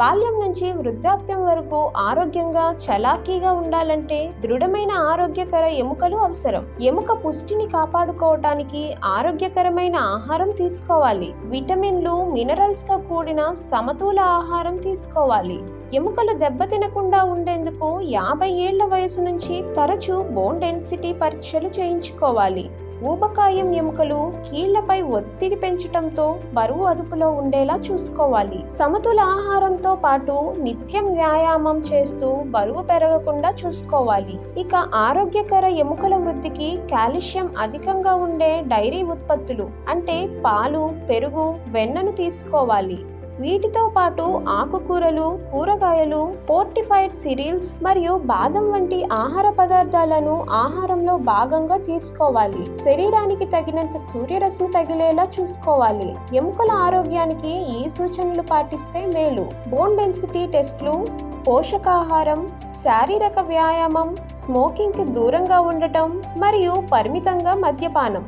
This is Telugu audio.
బాల్యం నుంచి వృద్ధాప్యం వరకు ఆరోగ్యంగా చలాకీగా ఉండాలంటే దృఢమైన ఆరోగ్యకర ఎముకలు అవసరం. ఎముక పుష్టిని కాపాడుకోవటానికి ఆరోగ్యకరమైన ఆహారం తీసుకోవాలి. విటమిన్లు, మినరల్స్ తో కూడిన సమతూల ఆహారం తీసుకోవాలి. ఎముకలు దెబ్బతినకుండా ఉండేందుకు 50 ఏళ్ల వయసు నుంచి తరచూ బోన్ డెన్సిటీ పరీక్షలు చేయించుకోవాలి. ఊబకాయం ఎముకలు, కీళ్లపై ఒత్తిడి పెంచటంతో బరువు అదుపులో ఉండేలా చూసుకోవాలి. సమతుల ఆహారంతో పాటు నిత్యం వ్యాయామం చేస్తూ బరువు పెరగకుండా చూసుకోవాలి. ఇక ఆరోగ్యకర ఎముకల వృద్ధికి కాల్షియం అధికంగా ఉండే డైరీ ఉత్పత్తులు అంటే పాలు, పెరుగు, వెన్నను తీసుకోవాలి. వీటితో పాటు ఆకుకూరలు, కూరగాయలు, ఫోర్టిఫైడ్ సిరియల్స్ మరియు బాదం వంటి ఆహార పదార్థాలను ఆహారంలో భాగంగా తీసుకోవాలి. శరీరానికి తగినంత సూర్యరశ్మి తగిలేలా చూసుకోవాలి. ఎముకల ఆరోగ్యానికి ఈ సూచనలు పాటిస్తే మేలు. బోన్ డెన్సిటీ టెస్ట్లు, పోషకాహారం, శారీరక వ్యాయామం, స్మోకింగ్కి దూరంగా ఉండటం మరియు పరిమితంగా మద్యపానం.